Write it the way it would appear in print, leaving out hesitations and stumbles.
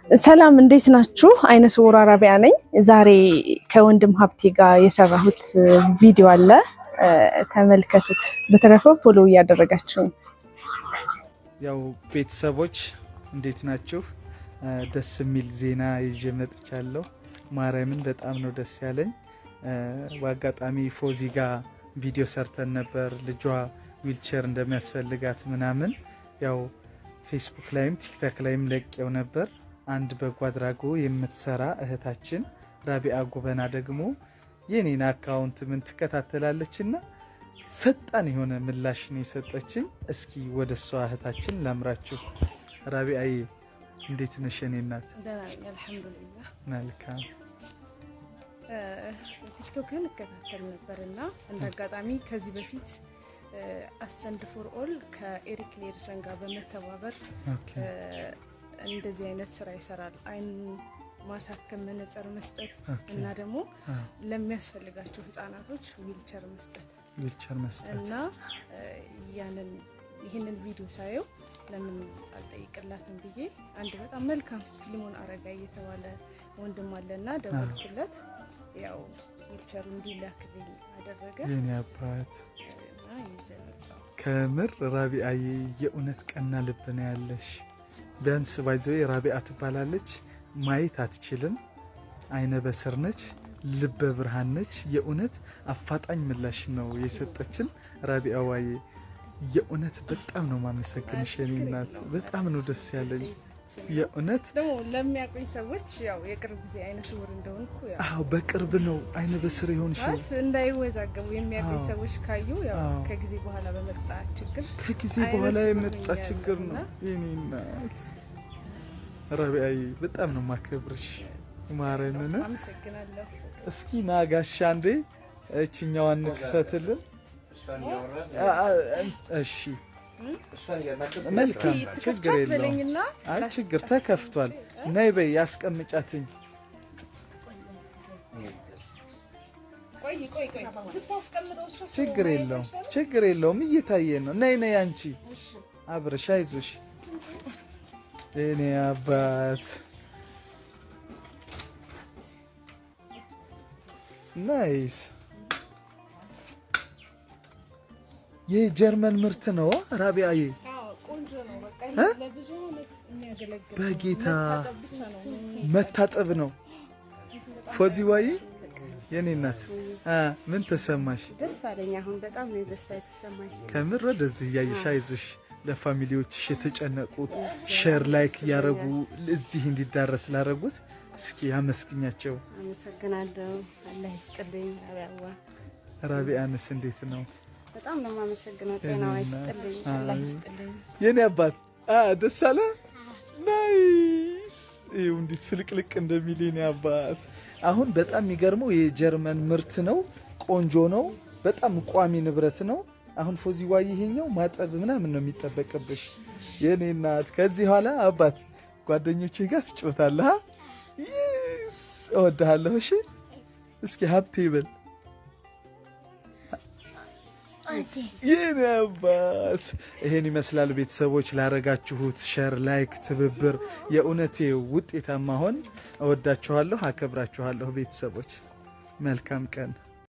ሰላም እንዴት ናችሁ? አይነ ስውር ራቢያ ነኝ። ዛሬ ከወንድም ሀብቴ ጋር የሰራሁት ቪዲዮ አለ፣ ተመልከቱት። በተረፈ ፎሎ እያደረጋችሁ። ያው ቤተሰቦች እንዴት ናችሁ? ደስ የሚል ዜና ይዤ መጥቻለሁ። ማርያምን በጣም ነው ደስ ያለኝ። በአጋጣሚ ፎዚ ጋር ቪዲዮ ሰርተን ነበር፣ ልጇ ዊልቸር እንደሚያስፈልጋት ምናምን። ያው ፌስቡክ ላይም ቲክታክ ላይም ለቄው ነበር። አንድ በጎ አድራጎ የምትሰራ እህታችን ራቢያ ጉበና ደግሞ የኔን አካውንት ምን ትከታተላለችና ፈጣን የሆነ ምላሽ ነው የሰጠችኝ። እስኪ ወደ እሷ እህታችን ላምራችሁ። ራቢያዬ እንዴት ነሽ? የኔ እናት አልሐምዱሊላህ መልካም። ቲክቶክን እከታተል ነበርና እንደ አጋጣሚ ከዚህ በፊት አሰንድ ፎር ኦል ከኤሪክ ሌርሰን ጋር በመተባበር እንደዚህ አይነት ስራ ይሰራል። አይን ማሳከም፣ መነጽር መስጠት እና ደግሞ ለሚያስፈልጋቸው ህፃናቶች ዊልቸር መስጠት እና ይህንን ቪዲዮ ሳየው ለምን አልጠይቅላትም ብዬ አንድ በጣም መልካም ፊልሞን አረጋ እየተባለ ወንድም አለና ደወልኩለት። ያው ዊልቸሩ እንዲላክልኝ አደረገ። የኔ አባት ከምር ራቢያዬ የእውነት ቀና ልብ ነው ያለሽ። ቢያንስ ባይዘው ራቢያ ትባላለች፣ ማየት አትችልም፣ አይነ በስር ነች፣ ልበ ብርሃን ነች። የእውነት አፋጣኝ ምላሽ ነው የሰጠችን ራቢያ ዋዬ። የእውነት በጣም ነው ማመሰግንሽ የኔ እናት። በጣም ነው ደስ ያለኝ የእውነት። ደግሞ ለሚያቆይ ሰዎች ያው የቅርብ ጊዜ አይነ ስውር እንደሆንኩ ያው አዎ፣ በቅርብ ነው አይነ በስር ይሆንሽ እንዳይወዛገቡ የሚያቆይ ሰዎች ካዩ ያው ከጊዜ በኋላ በመጣ ችግር የመጣ ችግር ነው የኔ እናት። ራቢያዬ በጣም ነው ማከብርሽ። ማረምን አመሰግናለሁ። እስኪ ናጋሻ እንዴ እቺኛዋን ክፈትልን። እሺ መልካም፣ ችግር የለውም። አይ ችግር ተከፍቷል። ነይ በይ ያስቀምጫትኝ። ችግር የለውም እየታየ ነው። ነይ አንቺ አብረሽ አይዞሽ የኔ አባት። ናይስ። የጀርመን ምርት ነው ራቢያዬ። ቆንጆ ነው። በቃ ለብዙ አመት የሚያገለግል በጌታ መታጠብ ነው። ፎዚዋዬ የኔ እናት ምን ተሰማሽ? ደስ አለኝ። አሁን በጣም ነው ደስታ የተሰማኝ። ከምር ወደዚህ ያይሽ አይዞሽ። ለፋሚሊዎችሽ የተጨነቁት ሼር ላይክ ያረጉ እዚህ እንዲዳረስ ላረጉት እስኪ አመስግኛቸው። አመሰግናለሁ። አላህ ይስጥልኝ። ራቢያንስ እንዴት ነው? በጣም ነው የማመሰግነው። ጤናው ይስጥልኝ። አላህ ይስጥልኝ የኔ አባት። ደስ አለ። ናይስ። ይኸው እንዴት ፍልቅልቅ እንደሚል የኔ አባት። አሁን በጣም የሚገርመው የጀርመን ምርት ነው። ቆንጆ ነው። በጣም ቋሚ ንብረት ነው። አሁን ፎዚዋዬ ይሄኛው ማጠብ ምናምን ነው የሚጠበቅብሽ የኔ እናት። ከዚህ ኋላ አባት ጓደኞቼ ጋር ትጮታለህ። ይስ እወድሃለሁ። እሺ እስኪ ሀብቴ በል የኔ አባት። ይሄን ይመስላል ቤተሰቦች። ላረጋችሁት ሼር፣ ላይክ፣ ትብብር የእውነቴ ውጤታማ ሆን። እወዳችኋለሁ፣ አከብራችኋለሁ ቤተሰቦች። መልካም ቀን